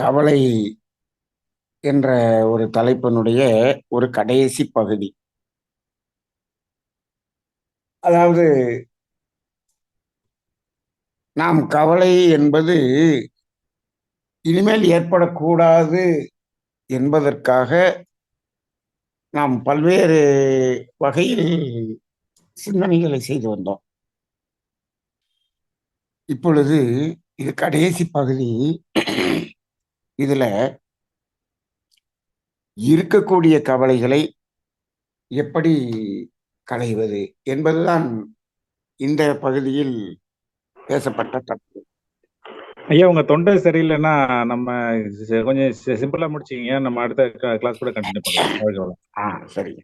கவலை என்ற ஒரு தலைப்பினுடைய ஒரு கடைசி பகுதி. அதாவது நாம் கவலை என்பது இனிமேல் ஏற்படக்கூடாது என்பதற்காக நாம் பல்வேறு வகையில் சிந்தனைகளை செய்து வந்தோம். இப்பொழுது இது கடைசி பகுதி. இதுல இருக்கக்கூடிய கவலைகளை எப்படி களைவது என்பதுதான் இந்த பகுதியில் பேசப்பட்ட தப்பு. ஐயா, உங்க தொண்டை சரியில்லைன்னா நம்ம கொஞ்சம் சிம்பிளா முடிச்சிங்க. நம்ம அடுத்த கிளாஸ் கூட கண்டினியூ பண்ணலாம். சரி.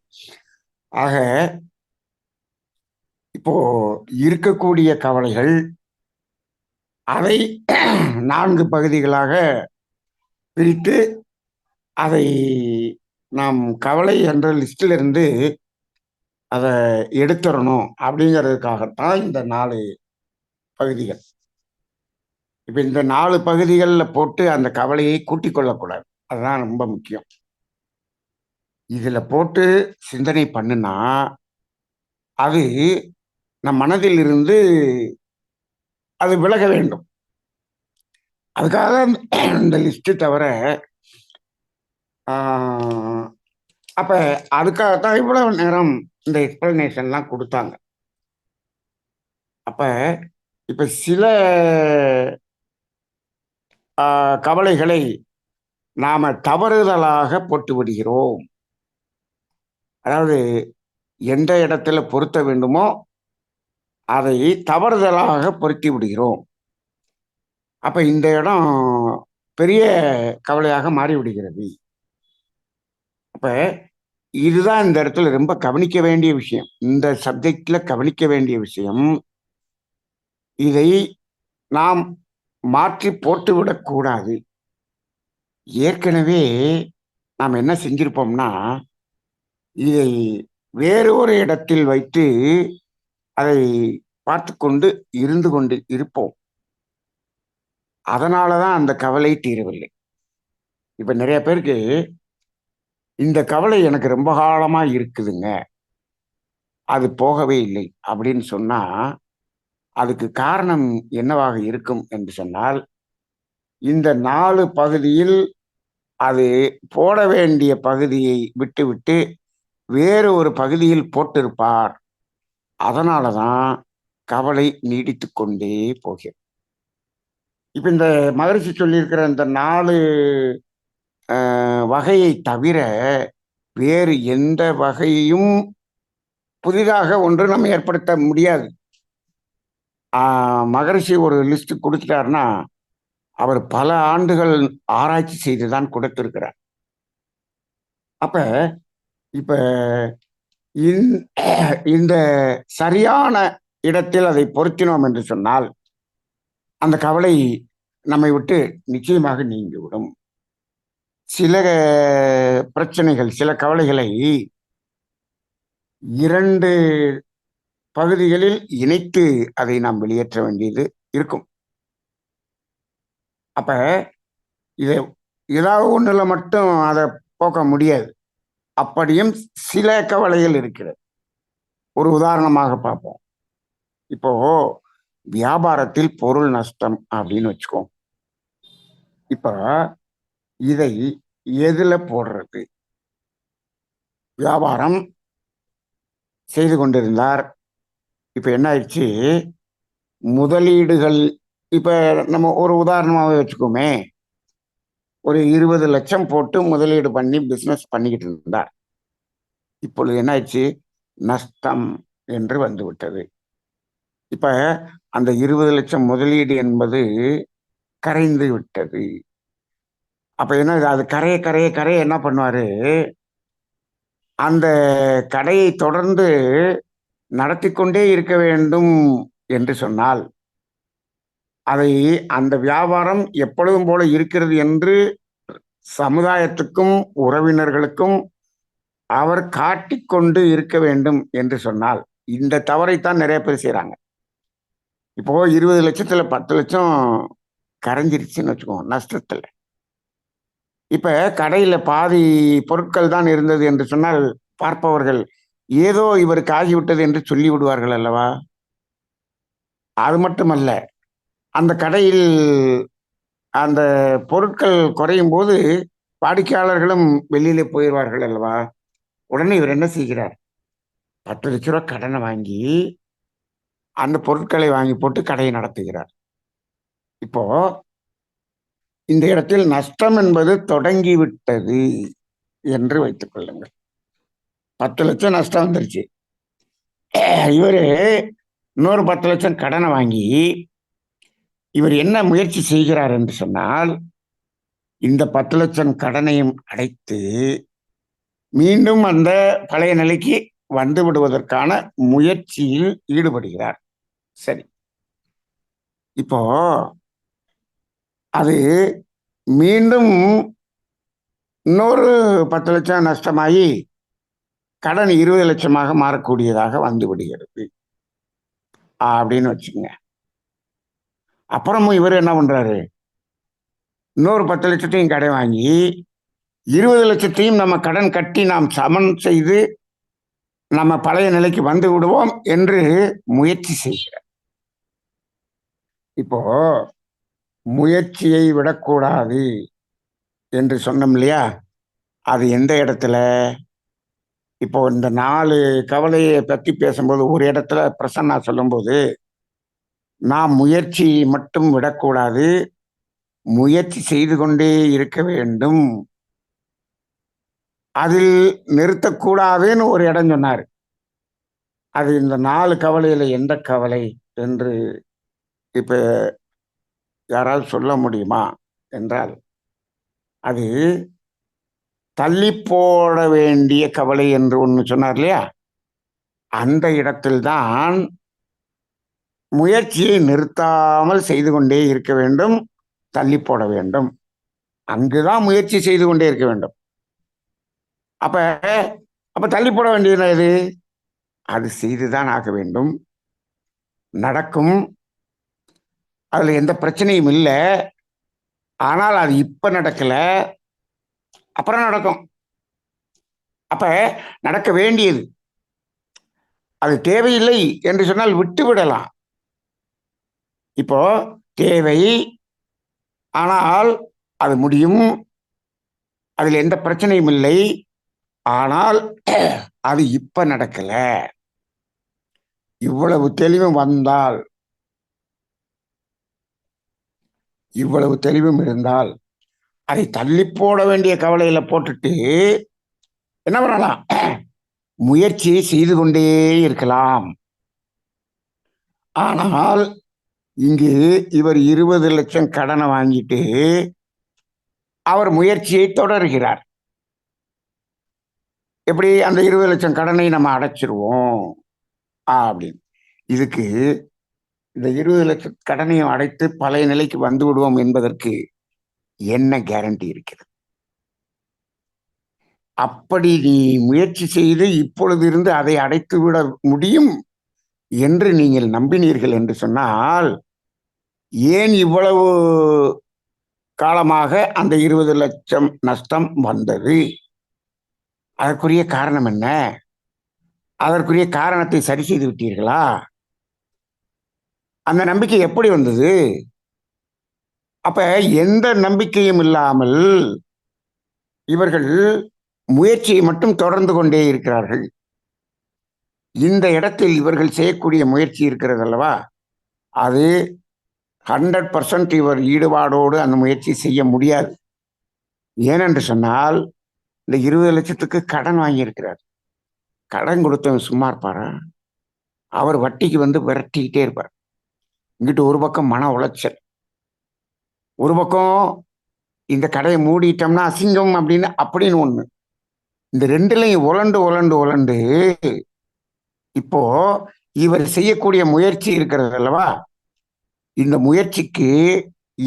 ஆக இப்போ இருக்கக்கூடிய கவலைகள் அதை 4 பகுதிகளாக பிரித்து அதை நாம் கவலை என்ற லிஸ்டில் இருந்து அதை எடுத்துடணும் அப்படிங்கிறதுக்காகத்தான் இந்த 4 பகுதிகள். இப்ப இந்த 4 பகுதிகளில் போட்டு அந்த கவலையை கூட்டிக் கொள்ளக்கூடாது. அதுதான் ரொம்ப முக்கியம். இதுல போட்டு சிந்தனை பண்ணுனா அது நம் மனதில் இருந்து அது விலக வேண்டும். அதுக்காக இந்த லிஸ்ட் தவிர அப்ப அதுக்காகத்தான் இவ்வளவு நேரம் இந்த எக்ஸ்பிளனேஷன்லாம் கொடுத்தாங்க. அப்ப இப்ப சில கவலைகளை நாம தவறுதலாக போட்டு விடுகிறோம். அதாவது எந்த இடத்துல பொருத்த வேண்டுமோ அதை தவறுதலாக பொருத்தி விடுகிறோம். அப்ப இந்த இடம் பெரிய கவலையாக மாறிவிடுகிறது. அப்ப இதுதான் இந்த இடத்துல ரொம்ப கவனிக்க வேண்டிய விஷயம். இந்த சப்ஜெக்ட்ல கவனிக்க வேண்டிய விஷயம், இதை நாம் மாற்றி போட்டுவிடக்கூடாது. ஏற்கனவே நாம் என்ன செஞ்சிருப்போம்னா, இதை வேறு ஒரு இடத்தில் வைத்து அதை பார்த்து கொண்டு இருந்து கொண்டு இருப்போம். அதனாலதான் அந்த கவலை தீரவில்லை. இப்ப நிறைய பேருக்கு இந்த கவலை எனக்கு ரொம்ப காலமா இருக்குதுங்க, அது போகவே இல்லை அப்படின்னு சொன்னா அதுக்கு காரணம் என்னவாக இருக்கும் என்று சொன்னால், இந்த 4 பகுதியில் அது போட வேண்டிய பகுதியை விட்டுவிட்டு வேறு ஒரு பகுதியில் போட்டிருப்பார். அதனாலதான் கவலை நீடித்து கொண்டே போகிறது. இப்ப இந்த மகரிஷி சொல்லியிருக்கிற இந்த 4 வகையை தவிர வேறு எந்த வகையும் புதிதாக ஒன்று நம்ம ஏற்படுத்த முடியாது. மகரிஷி ஒரு லிஸ்ட் கொடுத்துட்டாருன்னா அவர் பல ஆண்டுகள் ஆராய்ச்சி செய்துதான் கொடுத்திருக்கிறார். அப்ப இப்ப இந்த சரியான இடத்தில் அதை பொருத்தினோம் என்று சொன்னால் அந்த கவலை நம்மை விட்டு நிச்சயமாக நீங்கிவிடும். சில பிரச்சனைகள், சில கவலைகளை 2 பகுதிகளில் இணைத்து அதை நாம் வெளியேற்ற வேண்டியது இருக்கும். அப்ப இதை ஏதாவது ஒண்ணுல மட்டும் அதை போக்க முடியாது. அப்படியும் சில கவலைகள் இருக்கிறது. ஒரு உதாரணமாக பார்ப்போம். இப்போ வியாபாரத்தில் பொருள் நஷ்டம் அப்படின்னு வச்சுக்கோ. இப்ப இதை எதுல போடுறது? வியாபாரம் செய்து கொண்டிருந்தார். இப்ப என்ன ஆயிடுச்சு, முதலீடுகள் இப்ப நம்ம ஒரு உதாரணமாவே வச்சுக்கோமே, ஒரு 20 லட்சம் போட்டு முதலீடு பண்ணி பிசினஸ் பண்ணிக்கிட்டு இருந்தார். இப்பொழுது என்ன ஆயிடுச்சு, நஷ்டம் என்று வந்து விட்டது. இப்ப அந்த 20 லட்சம் முதலீடு என்பது கரைந்து விட்டது. அப்ப என்ன, அது கரைய கரைய கரைய என்ன பண்ணுவாரு, அந்த கடையை தொடர்ந்து நடத்தி கொண்டே இருக்க வேண்டும் என்று சொன்னால் அதை அந்த வியாபாரம் எப்பொழுதும் போல இருக்கிறது என்று சமுதாயத்துக்கும் உறவினர்களுக்கும் அவர் காட்டிக்கொண்டு இருக்க வேண்டும் என்று சொன்னால் இந்த தவறைத்தான் நிறைய பேர் செய்யறாங்க. இப்போ 20 லட்சத்துல 10 லட்சம் கரைஞ்சிருச்சுன்னு வச்சுக்கோங்க, நஷ்டத்துல. இப்ப கடையில பாதி பொருட்கள் தான் இருந்தது என்று சொன்னால் பார்ப்பவர்கள் ஏதோ இவருக்கு ஆகிவிட்டது என்று சொல்லி விடுவார்கள் அல்லவா? அது மட்டுமல்ல, அந்த கடையில் அந்த பொருட்கள் குறையும் போது வாடிக்கையாளர்களும் வெளியிலே போயிடுவார்கள் அல்லவா? உடனே இவர் என்ன செய்கிறார்? 10 லட்ச ரூபா கடனை வாங்கி அந்த பொருட்களை வாங்கி போட்டு கடையை நடத்துகிறார். இப்போ இந்த இடத்தில் நஷ்டம் என்பது தொடங்கிவிட்டது என்று வைத்துக் கொள்ளுங்கள். 10 லட்சம் நஷ்டம் வந்துருச்சு. இவரு இன்னொரு 10 லட்சம் கடனை வாங்கி இவர் என்ன முயற்சி செய்கிறார் என்று சொன்னால், இந்த 10 லட்சம் கடனையும் அடைத்து மீண்டும் அந்த பழைய நிலைக்கு வந்து விடுவதற்கான முயற்சியில் ஈடுபடுகிறார். சரி, இப்போ அது மீண்டும் இன்னொரு 10 லட்சம் நஷ்டமாகி கடன் 20 லட்சமாக மாறக்கூடியதாக வந்து விடுகிறது அப்படின்னு வச்சுங்க. அப்புறமும் இவர் என்ன பண்றாரு? இன்னொரு 10 லட்சத்தையும் கடன் வாங்கி 20 லட்சத்தையும் நம்ம கடன் கட்டி நாம் சமன் செய்து நம்ம பழைய நிலைக்கு வந்து விடுவோம் என்று முயற்சி செய்கிறார். இப்போ முயற்சியை விடக்கூடாது என்று சொன்னோம் இல்லையா? அது எந்த இடத்துல? இப்போ இந்த 4 கவலையை பத்தி பேசும்போது ஒரு இடத்துல பிரசன்னா சொல்லும்போது, நாம் முயற்சியை மட்டும் விடக்கூடாது, முயற்சி செய்து கொண்டே இருக்க வேண்டும், அதில் நிறுத்தக்கூடாதுன்னு ஒரு இடம் சொன்னார். அது இந்த 4 கவலையில எந்த கவலை என்று இப்ப யாராவது சொல்ல முடியுமா என்றால், அது தள்ளி போட வேண்டிய கவலை என்று ஒன்று சொன்னார் இல்லையா? அந்த இடத்தில்தான் முயற்சியை நிறுத்தாமல் செய்து கொண்டே இருக்க வேண்டும், தள்ளி போட வேண்டும். அங்குதான் முயற்சி செய்து கொண்டே இருக்க வேண்டும். அப்ப அப்ப தள்ளி போட வேண்டியது எது? அது செய்துதான் ஆக வேண்டும், நடக்கும், அதுல எந்த பிரச்சனையும் இல்லை. ஆனால் அது இப்ப நடக்கல, அப்புறம் நடக்கும். அப்ப நடக்க வேண்டியது, அது தேவையில்லை என்று சொன்னால் விட்டு விடலாம். இப்போ தேவை, ஆனால் அது முடியும், அதில் எந்த பிரச்சனையும் இல்லை. ஆனால் அது இப்ப நடக்கல. இவ்வளவு தெளிவும் வந்தால், இவ்வளவு தெளிவும் இருந்தால் அதை தள்ளி போட வேண்டிய கவலையில போட்டுட்டு என்ன பண்ணலாம்? முயற்சியை செய்து கொண்டே இருக்கலாம். ஆனால் இங்கு இவர் 20 லட்சம் கடனை வாங்கிட்டு அவர் முயற்சியை தொடர்கிறார். எப்படி அந்த 20 லட்சம் கடனை நம்ம அடைச்சிருவோம் அப்படின்னு. இதுக்கு இந்த 20 லட்சம் கடனையும் அடைத்து பழைய நிலைக்கு வந்து விடுவோம் என்பதற்கு என்ன கேரண்டி இருக்கிறது? அப்படி நீ முயற்சி செய்து இப்பொழுது இருந்து அதை அடைத்து விட முடியும் என்று நீங்கள் நம்பினீர்கள் என்று சொன்னால், ஏன் இவ்வளவு காலமாக அந்த 20 லட்சம் நஷ்டம் வந்தது? அதற்குரிய காரணம் என்ன? அதற்குரிய காரணத்தை சரி செய்து விட்டீர்களா? அந்த நம்பிக்கை எப்படி வந்தது? அப்ப எந்த நம்பிக்கையும் இல்லாமல் இவர்கள் முயற்சியை மட்டும் தொடர்ந்து கொண்டே இருக்கிறார்கள். இந்த இடத்தில் இவர்கள் செய்யக்கூடிய முயற்சி இருக்கிறது அல்லவா, அது 100% இவர் ஈடுபாடோடு அந்த முயற்சி செய்ய முடியாது. ஏனென்று சொன்னால், இந்த 20 லட்சத்துக்கு கடன் வாங்கியிருக்கிறார். கடன் கொடுத்தவன் சும்மா இருப்பாரா? அவர் வட்டிக்கு வந்து விரட்டிக்கிட்டே இருப்பார். இங்கிட்டு ஒரு பக்கம் மன உளைச்சல், ஒரு பக்கம் இந்த கடையை மூடிட்டோம்னா அசிங்கம் அப்படின்னு ஒண்ணு. இந்த ரெண்டுலையும் உலண்டு உலண்டு உலண்டு இப்போ இவர் செய்யக்கூடிய முயற்சி இருக்கிறது அல்லவா, இந்த முயற்சிக்கு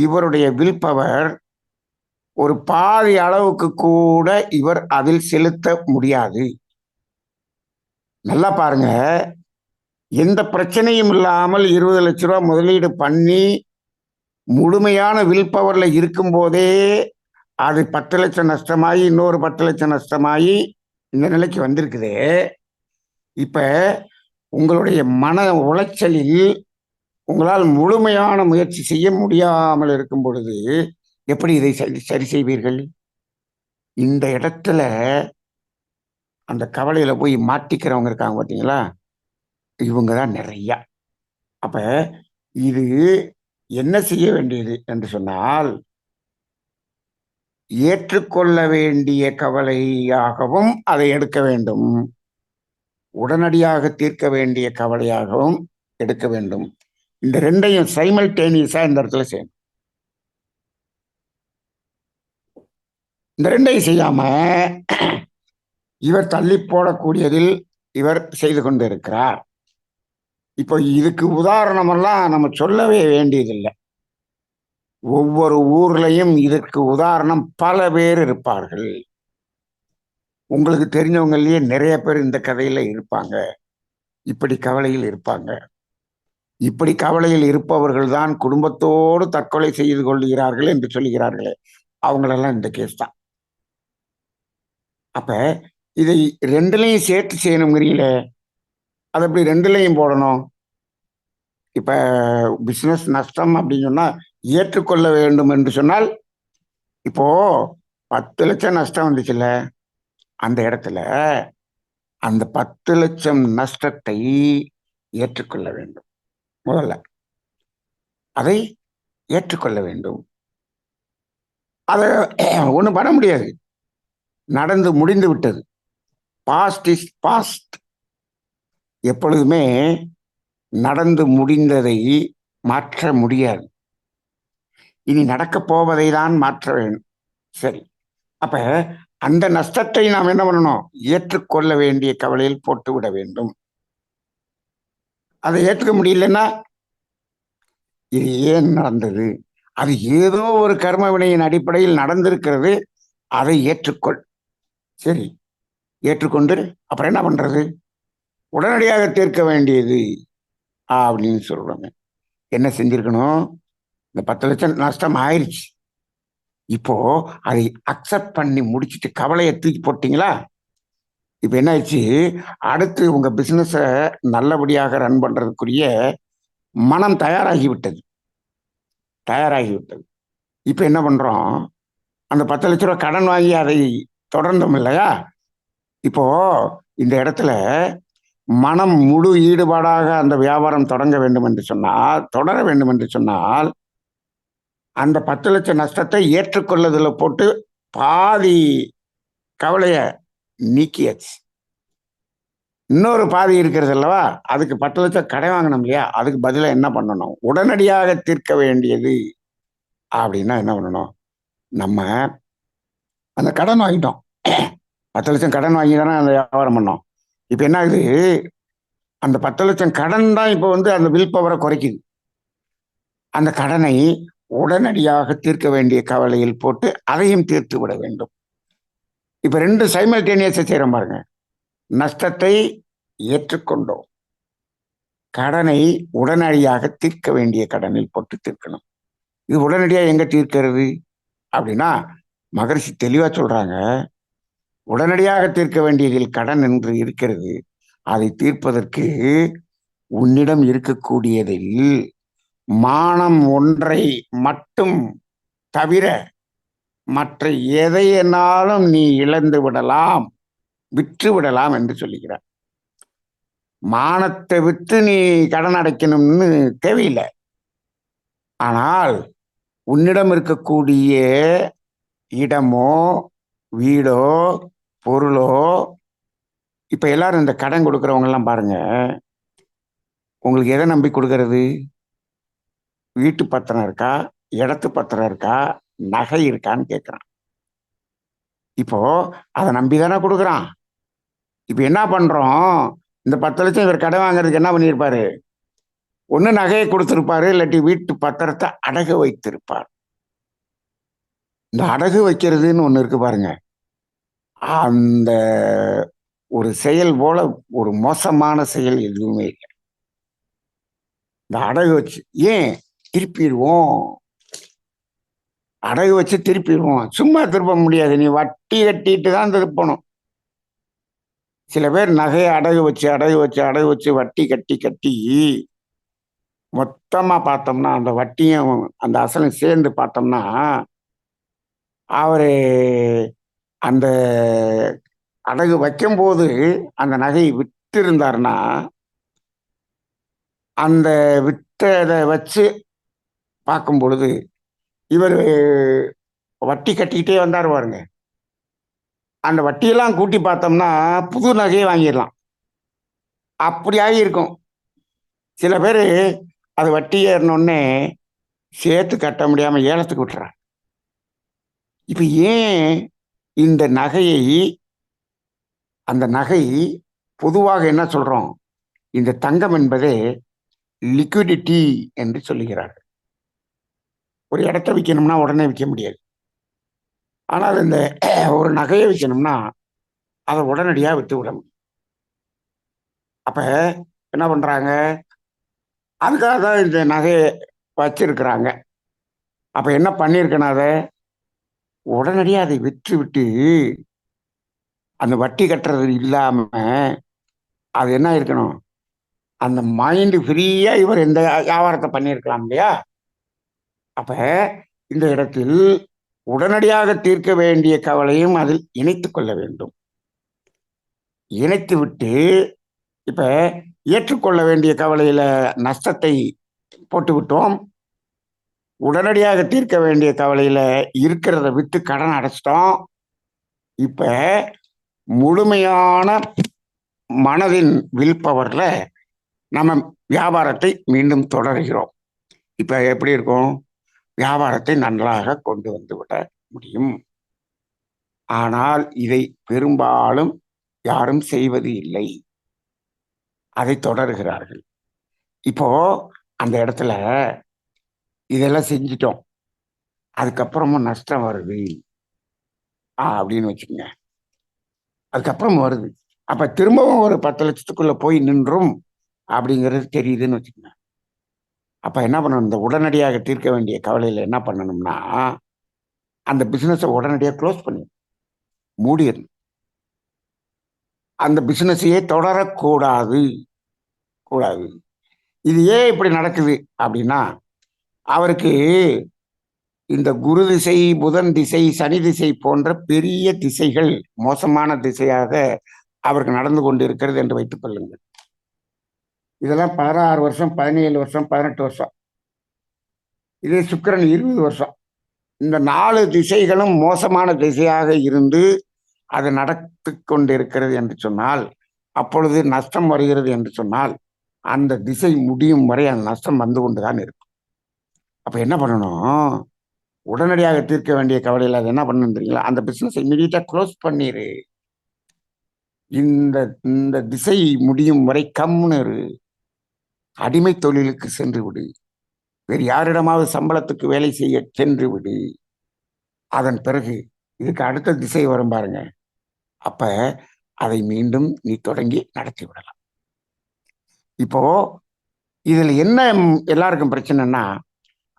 இவருடைய வில் பவர் ஒரு பாதி அளவுக்கு கூட இவர் அதில் செலுத்த முடியாது. நல்லா பாருங்க, எந்த பிரச்சனையும் இல்லாமல் 20 லட்ச ரூபா முதலீடு பண்ணி முழுமையான வில் பவர்ல இருக்கும் போதே அது 10 லட்சம் நஷ்டமாயி இன்னொரு 10 லட்சம் நஷ்டமாயி இந்த நிலைக்கு வந்திருக்குது. இப்ப உங்களுடைய மன உளைச்சலில் உங்களால் முழுமையான முயற்சி செய்ய முடியாமல் இருக்கும் பொழுது எப்படி இதை சரி செய்வீர்கள்? இந்த இடத்துல அந்த கவலையில போய் மாட்டிக்கிறவங்க இருக்காங்க பார்த்தீங்களா, இவங்க தான் நிறைய. அப்ப இது என்ன செய்ய வேண்டியது என்று சொன்னால், ஏற்றுக்கொள்ள வேண்டிய கவலையாகவும் அதை எடுக்க வேண்டும், உடனடியாக தீர்க்க வேண்டிய கவலையாகவும் எடுக்க வேண்டும். இந்த ரெண்டையும் சைமல்டேனியஸா இந்த இடத்துல செய்யணும். இந்த ரெண்டையும் செய்யாம இவர் தள்ளி போடக்கூடியதில் இவர் செய்து கொண்டு இருக்கிறார். இப்போ இதுக்கு உதாரணமெல்லாம் நம்ம சொல்லவே வேண்டியதில்லை. ஒவ்வொரு ஊர்லயும் இதற்கு உதாரணம் பல பேர் இருப்பார்கள். உங்களுக்கு தெரிஞ்சவங்கலயே நிறைய பேர் இந்த கதையில இருப்பாங்க. இப்படி கவலையில் இருப்பாங்க. இப்படி கவலையில் இருப்பவர்கள் தான் குடும்பத்தோடு தற்கொலை செய்து கொள்கிறார்கள் என்று சொல்கிறார்களே, அவங்களெல்லாம் இந்த கேஸ் தான். அப்ப இதை ரெண்டுலையும் சேர்த்து செய்யணுங்கிறீங்களே, அது அப்படி ரெண்டுலையும் போடணும். இப்ப பிசினஸ் நஷ்டம் அப்படின்னு சொன்னா ஏற்றுக்கொள்ள வேண்டும் என்று சொன்னால், இப்போ 10 லட்சம் நஷ்டம் வந்துச்சுல்ல, அந்த இடத்துல அந்த 10 லட்சம் நஷ்டத்தை ஏற்றுக்கொள்ள வேண்டும். முதல்ல அதை ஏற்றுக்கொள்ள வேண்டும். அதை ஒன்றும் பண்ண முடியாது, நடந்து முடிந்து விட்டது. Past is past. எப்பொழுதுமே நடந்து முடிந்ததை மாற்ற முடியாது. இனி நடக்கப் போவதை தான் மாற்ற வேண்டும். சரி, அப்ப அந்த நஷ்டத்தை நாம் என்ன பண்ணணும்? ஏற்றுக்கொள்ள வேண்டிய கவலையில் போட்டு விட வேண்டும். அதை ஏற்றுக்க முடியலன்னா, இது ஏன் நடந்தது, அது ஏதோ ஒரு கர்ம வினையின் அடிப்படையில் நடந்திருக்கிறது, அதை ஏற்றுக்கொள். சரி, ஏற்றுக்கொண்டு அப்புறம் என்ன பண்றது? உடனடியாக தீர்க்க வேண்டியது அப்படின்னு சொல்றாங்க. என்ன செஞ்சிருக்கணும்? இந்த 10 லட்சம் நஷ்டம் ஆயிடுச்சு. இப்போ அதை அக்செப்ட் பண்ணி முடிச்சுட்டு கவலையை தூக்கி போட்டீங்களா? இப்ப என்ன ஆயிடுச்சு? அடுத்து உங்க பிசினஸ நல்லபடியாக ரன் பண்றதுக்குரிய மனம் தயாராகிவிட்டது. இப்ப என்ன பண்றோம்? அந்த 10 லட்ச ரூபாய் கடன் வாங்கி அதை தொடர்ந்தோம் இல்லையா? இப்போ இந்த இடத்துல மனம் முழு ஈடுபாடாக அந்த வியாபாரம் தொடர வேண்டும் என்று சொன்னால் அந்த 10 லட்சம் நஷ்டத்தை ஏற்றுக்கொள்ளதில் போட்டு பாதி கவலைய நீக்கியாச்சு. இன்னொரு பாதி இருக்கிறது அல்லவா, அதுக்கு 10 லட்சம் கடன் வாங்கணும் இல்லையா, அதுக்கு பதிலாக என்ன பண்ணணும்? உடனடியாக தீர்க்க வேண்டியது அப்படின்னா என்ன பண்ணணும்? நம்ம அந்த கடன் வாங்கிட்டோம், 10 லட்சம் கடன் வாங்கி தானே அந்த வியாபாரம் பண்ணோம். இப்போ என்ன ஆகுது? அந்த 10 லட்சம் கடன் தான் இப்போ அந்த வில் பவரை குறைக்குது. அந்த கடனை உடனடியாக தீர்க்க வேண்டிய கவலையில் போட்டு அதையும் தீர்த்து விட வேண்டும். இப்ப ரெண்டு சைமல்டேனியஸா செய்யறோம் பாருங்க. நஷ்டத்தை ஏற்றுக்கொண்டோம், கடனை உடனடியாக தீர்க்க வேண்டிய கடனில் போட்டு தீர்க்கணும். இது உடனடியாக எங்க தீர்க்கிறது அப்படின்னா, மகரிஷி தெளிவா சொல்றாங்க, உடனடியாக தீர்க்க வேண்டியதில் கடன் என்று இருக்கிறது, அதை தீர்ப்பதற்கு உன்னிடம் இருக்கக்கூடியதில் மானம் ஒன்றை மட்டும் தவிர மற்ற எதை என்னாலும் நீ இழந்து விடலாம், விற்று விடலாம் என்று சொல்லுகிறார். மானத்தை விற்று நீ கடன் அடைக்கணும்னு தேவையில்லை. ஆனால் உன்னிடம் இருக்கக்கூடிய இடமோ வீடோ பொருளோ, இப்ப எல்லாரும் இந்த கடன் கொடுக்கறவங்க எல்லாம் பாருங்க, உங்களுக்கு எதை நம்பி கொடுக்கறது? வீட்டு பத்திரம் இருக்கா, இடத்து பத்திரம் இருக்கா, நகை இருக்கான்னு கேட்கிறான். இப்போ அதை நம்பிதானே கொடுக்குறான். இப்ப என்ன பண்றோம்? இந்த 10 லட்சம் இவர் கடன் வாங்குறதுக்கு என்ன பண்ணியிருப்பாரு? ஒண்ணு நகையை கொடுத்திருப்பாரு, இல்லாட்டி வீட்டு பத்திரத்தை அடகு வைத்திருப்பார். இந்த அடகு வைக்கிறதுன்னு ஒண்ணு இருக்கு பாருங்க, அந்த ஒரு செயல் போல ஒரு மோசமான செயல் எதுவுமே இல்லை. இந்த அடகு வச்சு ஏன் திருப்பிடுவோம், அடகு வச்சு திருப்பிடுவோம். சும்மா திருப்ப முடியாது, நீ வட்டி கட்டிட்டு தான் திருப்பணும். சில பேர் நகையை அடகு வச்சு அடகு வச்சு அடகு வச்சு வட்டி கட்டி கட்டி மொத்தமா பார்த்தோம்னா அந்த வட்டியும் அந்த அசலும் சேர்ந்து பார்த்தோம்னா அவரு அந்த அடகு வைக்கும்போது அந்த நகையை விட்டு இருந்தாருன்னா அந்த விட்டதை வச்சு பார்க்கும் பொழுது இவர் வட்டி கட்டிக்கிட்டே வந்தார் பாருங்க. அந்த வட்டியெல்லாம் கூட்டி பார்த்தோம்னா புது நகையை வாங்கிடலாம். அப்படியாகி இருக்கும். சில பேர் அது வட்டி ஏறினோடனே சேர்த்து கட்ட முடியாம ஏலத்துக்கு விட்டுறாங்க. இப்ப ஏன் இந்த நகையை அந்த நகை பொதுவாக என்ன சொல்றோம், இந்த தங்கம் என்பதே லிக்விடிட்டி என்று சொல்லுகிறார்கள். ஒரு இடத்த விற்கணும்னா உடனே விற்க முடியாது. ஆனால் இந்த ஒரு நகையை விற்கணும்னா அதை உடனடியாக விற்று விட முடியும். அப்ப என்ன பண்றாங்க, அதுக்காக தான் இந்த நகையை வச்சிருக்கிறாங்க. அப்ப என்ன பண்ணியிருக்கணும், அதை உடனடியாக அதை விற்று விட்டு அந்த வட்டி கட்டுறது இல்லாம அது என்ன இருக்கணும், அந்த மைண்டு ஃப்ரீயா இவர் இந்த வியாபாரத்தை பண்ணியிருக்கலாம் இல்லையா. அப்ப இந்த இடத்தில் உடனடியாக தீர்க்க வேண்டிய கவலையும் அதில் இணைத்துக் கொள்ள வேண்டும். இணைத்து விட்டு இப்ப ஏற்றுக்கொள்ள வேண்டிய கவலையில நஷ்டத்தை போட்டு விட்டோம், உடனடியாக தீர்க்க வேண்டிய கவலையில இருக்கிறத விட்டு கடன் அடைச்சிட்டோம். இப்ப முழுமையான மனதின் வில் பவர்ல நம்ம வியாபாரத்தை மீண்டும் தொடர்கிறோம். இப்ப எப்படி இருக்கும், வியாபாரத்தை நன்றாக கொண்டு வந்து விட முடியும். ஆனால் இதை பெரும்பாலும் யாரும் செய்வது இல்லை, அதை தொடர்கிறார்கள். இப்போ அந்த இடத்துல இதெல்லாம் செஞ்சிட்டோம், அதுக்கப்புறமும் நஷ்டம் வருது அப்படின்னு வச்சுக்கோங்க. அதுக்கப்புறம் வருது, அப்ப திரும்பவும் ஒரு 10 லட்சத்துக்குள்ள போய் நின்றும் அப்படிங்கிறது தெரியுதுன்னு வச்சுக்கோங்க. அப்ப என்ன பண்ணணும், இந்த உடனடியாக தீர்க்க வேண்டிய கவலையில என்ன பண்ணணும்னா அந்த பிசினஸை உடனடியாக க்ளோஸ் பண்ணி மூடிடணும். அந்த பிசினஸையே தொடரக்கூடாது கூடாது. இது ஏன் இப்படி நடக்குது அப்படின்னா, அவருக்கு இந்த குரு திசை, புதன் திசை, சனி திசை போன்ற பெரிய திசைகள் மோசமான திசையாக அவருக்கு நடந்து கொண்டு இருக்கிறது என்று வைத்துக் கொள்ளுங்கள். இதெல்லாம் 16 வருஷம், 17 வருஷம், 18 வருஷம். இதே சுக்கிரன் 20 வருஷம். இந்த 4 திசைகளும் மோசமான திசையாக இருந்து அது நடத்தி கொண்டிருக்கிறது என்று சொன்னால், அப்பொழுது நஷ்டம் வருகிறது என்று சொன்னால், அந்த திசை முடியும் வரை அந்த நஷ்டம் வந்து கொண்டுதான் இருக்கும். அப்ப என்ன பண்ணணும், உடனடியாக தீர்க்க வேண்டிய கவலையில் அது என்ன பண்ணணும் தெரியுங்களா, அந்த பிசினஸ் இமீடியட்டா க்ளோஸ் பண்ணிரு. இந்த இந்த திசை முடியும் வரை கம்முன்னு இரு. அடிமை தொழிலுக்கு சென்று விடு, வேறு யாரிடமாவது சம்பளத்துக்கு வேலை செய்ய சென்று விடு. அதன் பிறகு இதுக்கு அடுத்த திசை வரும் பாருங்க, அப்ப அதை மீண்டும் நீ தொடங்கி நடத்தி விடலாம். இப்போ இதுல என்ன எல்லாருக்கும் பிரச்சனைன்னா,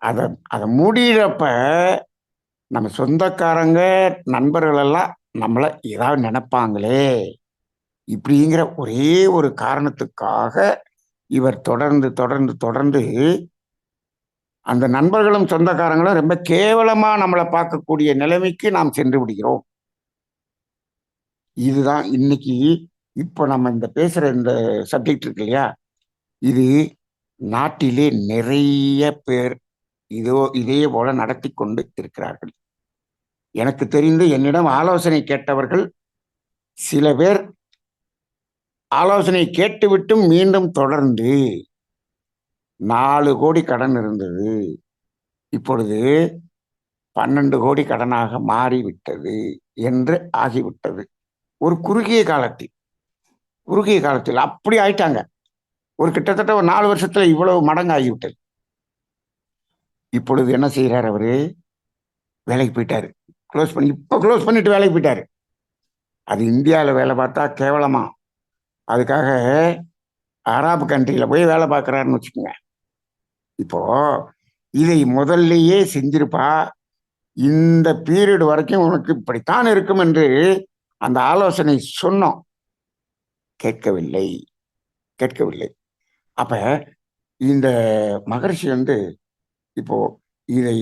அதை அதை முடிகிறப்ப நம்ம சொந்தக்காரங்க நண்பர்கள் எல்லாம் நம்மளை ஏதாவது நினைப்பாங்களே இப்படிங்கிற ஒரே ஒரு காரணத்துக்காக இவர் தொடர்ந்து தொடர்ந்து தொடர்ந்து அந்த நண்பர்களும் சொந்தக்காரங்களும் ரொம்ப கேவலமா நம்மளை பார்க்கக்கூடிய நிலைமைக்கு நாம் சென்று விடுகிறோம். இதுதான் இன்னைக்கு இப்போ நம்ம இந்த பேசுற இந்த சப்ஜெக்ட் இருக்கு இல்லையா, இது நாட்டிலே நிறைய பேர் இதே போல நடத்தி கொண்டு இருக்கிறார்கள். எனக்கு தெரிந்து என்னிடம் ஆலோசனை கேட்டவர்கள் சில பேர் ஆலோசனை கேட்டுவிட்டும் மீண்டும் தொடர்ந்து 4 கோடி கடன் இருந்தது, இப்பொழுது 12 கோடி கடனாக மாறிவிட்டது என்று ஆகிவிட்டது. ஒரு குறுகிய காலத்தில் அப்படி ஆயிட்டாங்க. ஒரு கிட்டத்தட்ட ஒரு 4 வருஷத்துல இவ்வளவு மடங்கு ஆகிவிட்டது. இப்பொழுது என்ன செய்யறாரு, அவரு வேலைக்கு போயிட்டாரு, க்ளோஸ் பண்ணிட்டு வேலைக்கு போயிட்டாரு. அது இந்தியாவில் வேலை பார்த்தா கேவலமா, அதுக்காக அரபு கண்ட்ரியில போய் வேலை பார்க்கறாருன்னு வச்சுக்கோங்க. இப்போ இதை முதல்லயே செஞ்சிருப்பா, இந்த பீரியட் வரைக்கும் உனக்கு இப்படித்தான் இருக்கும் என்று அந்த ஆலோசனை சொன்னோம். கேட்கவில்லை, கேட்கவில்லை. அப்ப இந்த மகரிஷி இப்போ இதை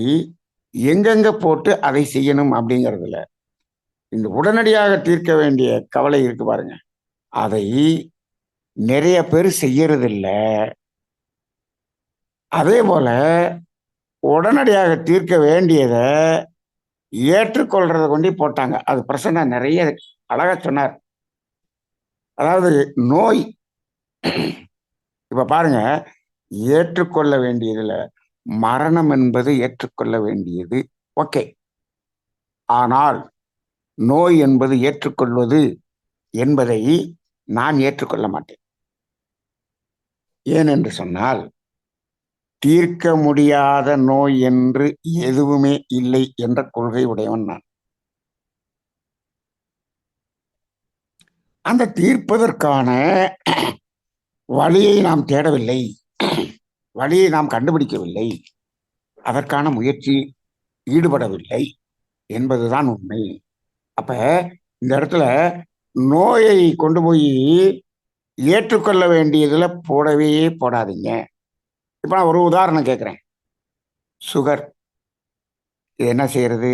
எங்கெங்க போட்டு அதை செய்யணும் அப்படிங்கிறதுல இந்த உடனடியாக தீர்க்க வேண்டிய கவலை இருக்கு பாருங்க, அதை நிறைய பேர் செய்யறது இல்ல. அதே போல உடனடியாக தீர்க்க வேண்டியதை ஏற்றுக்கொள்றத கொண்டு போட்டாங்க. அது பிரச்சனை நிறைய அழகா சொன்னார். அதாவது நோய் இப்ப பாருங்க, ஏற்றுக்கொள்ள வேண்டியதுல மரணம் என்பது ஏற்றுக்கொள்ள வேண்டியது, ஓகே. ஆனால் நோய் என்பது ஏற்றுக்கொள்வது என்பதை நான் ஏற்றுக்கொள்ள மாட்டேன். ஏனென்று சொன்னால், தீர்க்க முடியாத நோய் என்று எதுவுமே இல்லை என்ற கொள்கை உடையவன் நான். அந்த தீர்ப்பதற்கான வழியை நாம் தேடவில்லை, வழியை நாம் கண்டுபிடிக்கவில்லை, அதற்கான முயற்சி ஈடுபடவில்லை என்பதுதான் உண்மை. அப்ப இந்த இடத்துல நோயை கொண்டு போய் ஏற்றுக்கொள்ள வேண்டியதுல போடவே போடாதீங்க. இப்ப நான் ஒரு உதாரணம் கேட்கிறேன். சுகர், இது என்ன செய்யறது?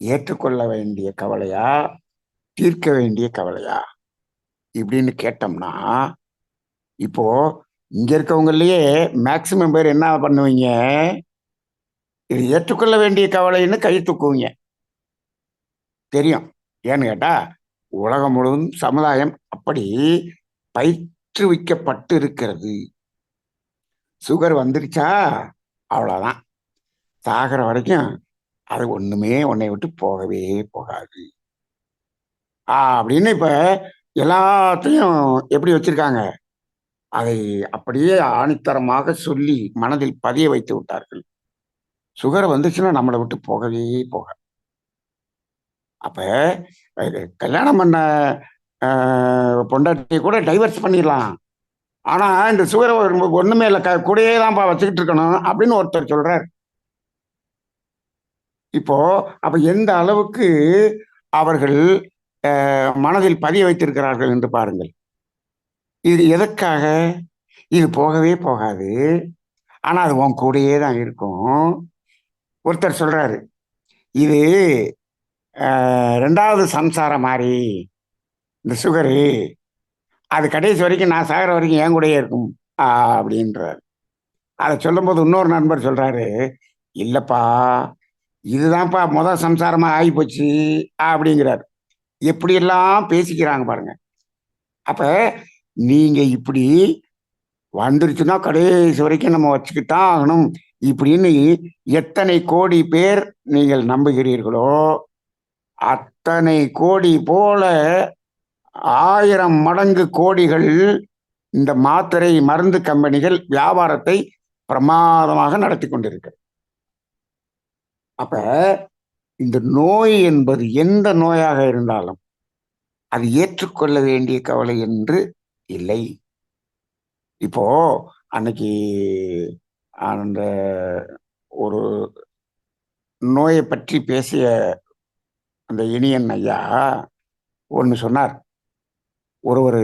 ஏற்றுக்கொள்ள வேண்டிய கவலையா, தீர்க்க வேண்டிய கவலையா இப்படின்னு கேட்டோம்னா, இப்போ இங்க இருக்கவங்கலயே மேக்சிமம் பேர் என்ன பண்ணுவீங்க, இது ஏற்றுக்கொள்ள வேண்டிய கவலைன்னு கை தூக்குவீங்க. தெரியும், ஏன்னு கேட்டா உலகம் முழுவதும் சமுதாயம் அப்படி பயிற்றுவிக்கப்பட்டு இருக்கிறது. சுகர் வந்துருச்சா அவ்வளவுதான், சாகிற வரைக்கும் அது ஒண்ணுமே உன்னை விட்டு போகவே போகாது அப்படின்னு இப்ப எல்லாத்தையும் எப்படி வச்சிருக்காங்க, அதை அப்படியே ஆணித்தரமாக சொல்லி மனதில் பதிய வைத்து விட்டார்கள். சுகர் வந்துச்சுன்னா நம்மளை விட்டு போகவே போக. அப்ப கல்யாணம் பண்ண பொண்டாட்டி கூட டைவர்ஸ் பண்ணிடலாம், ஆனா இந்த சுகரை ஒண்ணுமே இல்லை, கூடயே தான்ப்பா வச்சுக்கிட்டு இருக்கணும் அப்படின்னு ஒருத்தர் சொல்றார். இப்போ அப்ப எந்த அளவுக்கு அவர்கள் மனதில் பதிய வைத்திருக்கிறார்கள் என்று பாருங்கள். இது எதற்காக? இது போகவே போகாது, ஆனா அது உன் கூடயே தான் இருக்கும். ஒருத்தர் சொல்றாரு, இது ரெண்டாவது சம்சாரம் மாதிரி இந்த சுகரு, அது கடைசி வரைக்கும் நான் சாகிற வரைக்கும் என் கூடயே இருக்கும் அப்படின்றார். அதை சொல்லும் போது இன்னொரு நண்பர் சொல்றாரு, இல்லப்பா இதுதான்ப்பா முதல் சம்சாரமா ஆகி போச்சு அப்படிங்கிறார். எப்படியெல்லாம் பேசிக்கிறாங்க பாருங்க. அப்ப நீங்க இப்படி வந்துருச்சுன்னா கடைசி வரைக்கும் நம்ம வச்சுக்கிட்டான் ஆகணும் இப்படின்னு எத்தனை கோடி பேர் நீங்கள் நம்புகிறீர்களோ, அத்தனை கோடி போல 1000 மடங்கு கோடிகள் இந்த மாத்திரை மருந்து கம்பெனிகள் வியாபாரத்தை பிரமாதமாக நடத்தி கொண்டிருக்கு. அப்ப இந்த நோய் என்பது எந்த நோயாக இருந்தாலும் அது ஏற்றுக்கொள்ள வேண்டிய கவலை என்று இல்லை. இப்போ அன்னைக்கு அந்த ஒரு நோயை பற்றி பேசிய அந்த இனியன் ஐயா ஒன்று சொன்னார். ஒருவர்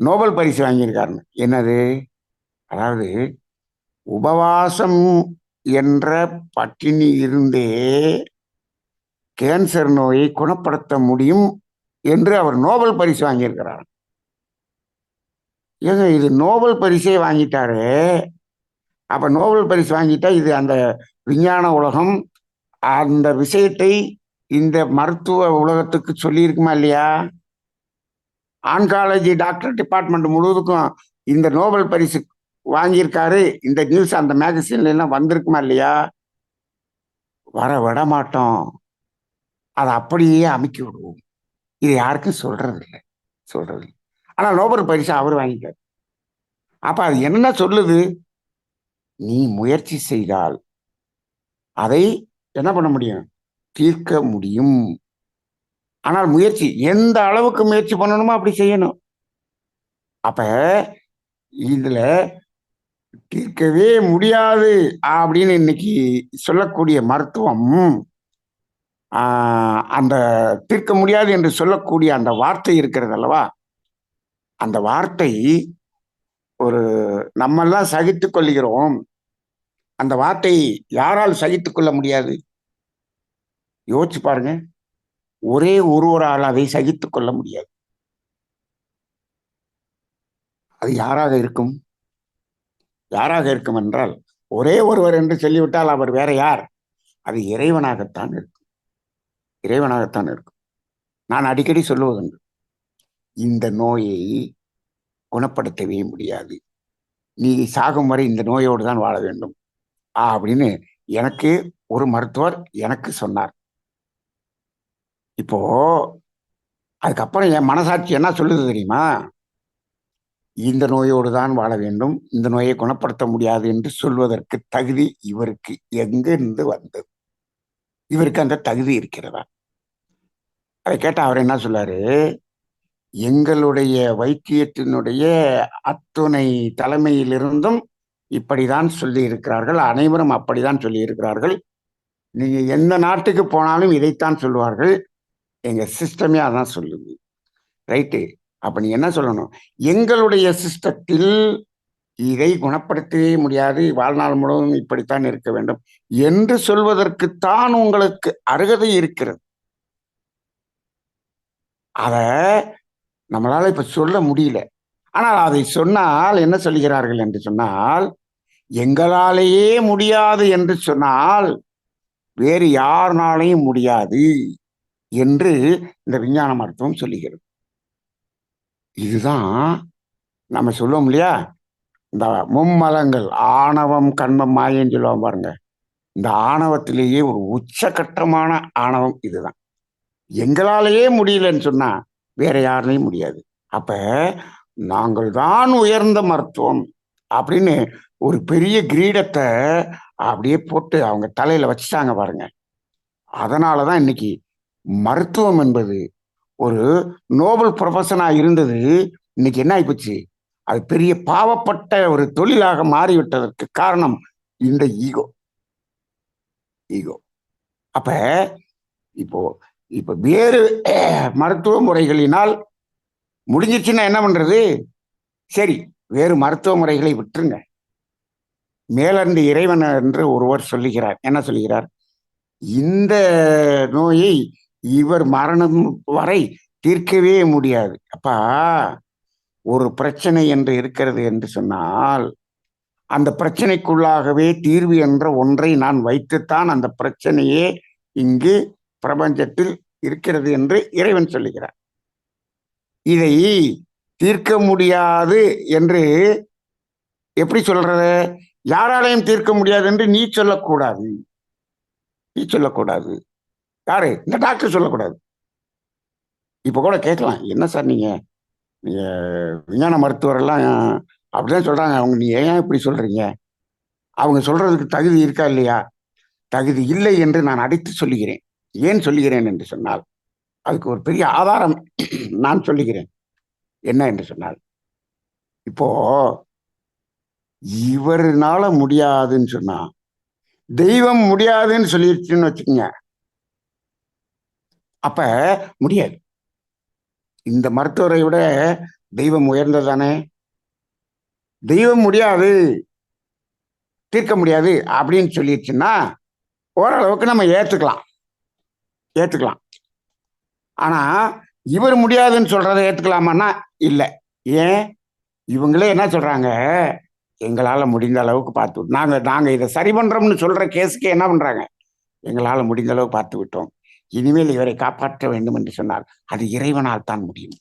நோபல் பரிசு வாங்கியிருக்காருன்னு. என்னது? அதாவது உபவாசம் என்ற பட்டினி இருந்தே கேன்சர் நோயை குணப்படுத்த முடியும் என்று அவர் நோபல் பரிசு வாங்கியிருக்கிறார். ஏங்க இது நோபல் பரிசே வாங்கிட்டாரு, அப்ப நோபல் பரிசு வாங்கிட்டா இது அந்த விஞ்ஞான உலகம் அந்த விஷயத்தை இந்த மருத்துவ உலகத்துக்கு சொல்லியிருக்குமா இல்லையா? ஆன்காலஜி டாக்டர் டிபார்ட்மெண்ட் முழுவதுக்கும் இந்த நோபல் பரிசு வாங்கியிருக்காரு, இந்த நியூஸ் அந்த மேகசின்ல எல்லாம் வந்திருக்குமா இல்லையா? வர விட மாட்டோம், அதை அப்படியே அமுக்கி விடுவோம். இது யாருக்கும் சொல்றது இல்லை. ஆனா நோபல் பரிசு அவர் வாங்கிட்டார். அப்ப அது என்ன சொல்லுது? நீ முயற்சி செய்தால் அதை என்ன பண்ண முடியும்? தீர்க்க முடியும். ஆனால் முயற்சி எந்த அளவுக்கு முயற்சி பண்ணணுமோ அப்படி செய்யணும். அப்ப இதுல தீர்க்கவே முடியாது அப்படின்னு இன்னைக்கு சொல்லக்கூடிய மருத்துவம், அந்த தீர்க்க முடியாது என்று சொல்லக்கூடிய அந்த வார்த்தை இருக்கிறது அல்லவா, அந்த வார்த்தை ஒரு நம்மெல்லாம் சகித்துக் கொள்கிறோம். அந்த வார்த்தை யாரால் சகித்துக் கொள்ள முடியாது? யோசிச்சு பாருங்க. ஒரே ஒருவரால் அதை சகித்துக் கொள்ள முடியாது. அது யாராக இருக்கும்? யாராக இருக்கும் என்றால், ஒரே ஒருவர் என்று சொல்லிவிட்டால் அவர் வேற யார்? அது இறைவனாகத்தான் இருக்கும். இறைவனாகத்தான் இருக்கும். நான் அடிக்கடி சொல்லுவதுண்டு, இந்த நோயை குணப்படுத்தவே முடியாது. நீ சாகும் வரை இந்த நோயோடு தான் வாழ வேண்டும் அப்படின்னு எனக்கு ஒரு மருத்துவர் எனக்கு சொன்னார். இப்போ அதுக்கப்புறம் என் மனசாட்சி என்ன சொல்லுது தெரியுமா? இந்த நோயோடு தான் வாழ வேண்டும், இந்த நோயை குணப்படுத்த முடியாது என்று சொல்வதற்கு தகுதி இவருக்கு எங்கிருந்து வந்தது? இவருக்கு அந்த தகுதி இருக்கிறதா? அதை கேட்டா அவர் என்ன சொல்லாரு, எங்களுடைய வைத்தியத்தினுடைய அத்துணை தலைமையிலிருந்தும் இப்படிதான் சொல்லி இருக்கிறார்கள், அனைவரும் அப்படிதான் சொல்லி இருக்கிறார்கள், நீங்க எந்த நாட்டுக்கு போனாலும் இதைத்தான் சொல்லுவார்கள், எங்க சிஸ்டமே அதான் சொல்லுது. ரைட்டு. அப்ப நீ என்ன சொல்லணும்? எங்களுடைய சிஸ்டத்தில் இதை குணப்படுத்தவே முடியாது, வாழ்நாள் முழுவதும் இப்படித்தான் இருக்க வேண்டும் என்று சொல்வதற்குத்தான் உங்களுக்கு அருகதை இருக்கிறது. அத நம்மளால இப்ப சொல்ல முடியல. ஆனால் அதை சொன்னால் என்ன சொல்கிறார்கள் என்று சொன்னால், எங்களாலேயே முடியாது என்று சொன்னால் வேறு யாருனாலையும் முடியாது என்று இந்த விஞ்ஞான மருத்துவம் சொல்லுகிறது. இதுதான் நம்ம சொல்லுவோம் இல்லையா, இந்த மும்மலங்கள் ஆணவம் கண்மம் மாயன்னு சொல்லுவோம் பாருங்க. இந்த ஆணவத்திலேயே ஒரு உச்சகட்டமான ஆணவம் இதுதான். எங்களாலேயே முடியலன்னு சொன்னா வேற யாருலையும் முடியாது. அப்ப நாங்கள் தான் உயர்ந்த மருத்துவம் அப்படின்னு ஒரு பெரிய கிரீடத்தை அப்படியே போட்டு அவங்க தலையில வச்சுட்டாங்க பாருங்க. அதனாலதான் இன்னைக்கு மருத்துவம் என்பது ஒரு நோபல் ப்ரொஃபஷனா இருந்தது, இன்னைக்கு என்ன ஆயிப்போச்சு, அது பெரிய பாவப்பட்ட ஒரு தொழிலாக மாறிவிட்டதற்கு காரணம் இந்த ஈகோ. ஈகோ. அப்ப இப்போ இப்ப வேறு மருத்துவ முறைகளினால் முடிஞ்சிச்சுன்னா என்ன பண்றது? சரி, வேறு மருத்துவ முறைகளை விட்டுருங்க. மேலர்ந்து இறைவன் என்று ஒருவர் சொல்லுகிறார். என்ன சொல்லுகிறார்? இந்த நோயை இவர் மரணம் வரை தீர்க்கவே முடியாது. அப்பா, ஒரு பிரச்சனை என்று இருக்கிறது என்று சொன்னால் அந்த பிரச்சனைக்குள்ளாகவே தீர்வு என்ற ஒன்றை நான் வைத்துத்தான் அந்த பிரச்சனையே இங்கு பிரபஞ்சத்தில் இருக்கிறது என்று இறைவன் சொல்லுகிறார். இதை தீர்க்க முடியாது என்று எப்படி சொல்றது? யாராலையும் தீர்க்க முடியாது என்று நீ சொல்லக்கூடாது. நீ சொல்லக்கூடாது. யாரு? இந்த டாக்டர் சொல்லக்கூடாது. இப்ப கூட கேட்கலாம், என்ன சார் நீங்க விஞ்ஞான மருத்துவர் எல்லாம் அப்படிதான் சொல்றாங்க, அவங்க நீ ஏன் இப்படி சொல்றீங்க? அவங்க சொல்றதுக்கு தகுதி இருக்கா இல்லையா? தகுதி இல்லை என்று நான் அடித்து சொல்லுகிறேன். ஏன் சொல்லுகிறேன் என்று சொன்னால், அதுக்கு ஒரு பெரிய ஆதாரம் நான் சொல்லுகிறேன். என்ன என்று சொன்னால், இப்போ இவருனால முடியாதுன்னு சொன்னா தெய்வம் முடியாதுன்னு சொல்லிடுச்சுன்னு வச்சுக்கோங்க, அப்ப முடியாது. இந்த மருத்துவரை விட தெய்வம் உயர்ந்ததானே? தெய்வம் முடியாது, தீர்க்க முடியாது அப்படின்னு சொல்லிடுச்சுன்னா ஓரளவுக்கு நம்ம ஏத்துக்கலாம். ஆனா இவர் முடியாதுன்னு சொல்றதை ஏத்துக்கலாமான்னா இல்லை. ஏன்? இவங்களே என்ன சொல்றாங்க, எங்களால முடிந்த அளவுக்கு பார்த்து நாங்க இதை சரி பண்றோம்னு சொல்ற கேஸுக்கு என்ன பண்றாங்க, எங்களால முடிந்த அளவுக்கு பார்த்து விட்டோம், இனிமேல் இவரை காப்பாற்ற வேண்டும் என்று சொன்னால் அது இறைவனால் தான் முடியும்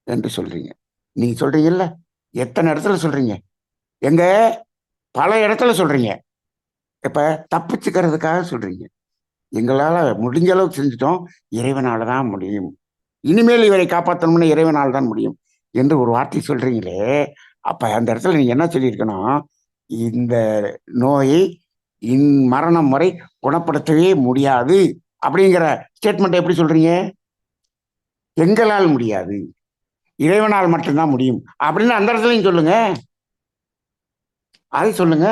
என்று சொல்றீங்க. நீங்க சொல்றீங்கல்ல, எத்தனை இடத்துல சொல்றீங்க, எங்க பல இடத்துல சொல்றீங்க. இப்ப தப்பிச்சுக்கிறதுக்காக சொல்றீங்க. எங்களால முடிஞ்ச அளவுக்கு செஞ்சுட்டோம், இறைவனால தான் முடியும், இனிமேல் இவரை காப்பாற்றணும்னு இறைவனால் தான் முடியும் என்று ஒரு வார்த்தை சொல்றீங்களே, அப்ப அந்த இடத்துல நீங்க என்ன சொல்லியிருக்கணும், இந்த நோயை மரணம் வரை குணப்படுத்தவே முடியாது அப்படிங்கிற ஸ்டேட்மெண்ட் எப்படி சொல்றீங்க? எங்களால் முடியாது, இறைவனால் மட்டும்தான் முடியும் அப்படின்னு அந்த இடத்துலையும் சொல்லுங்க. அதை சொல்லுங்க.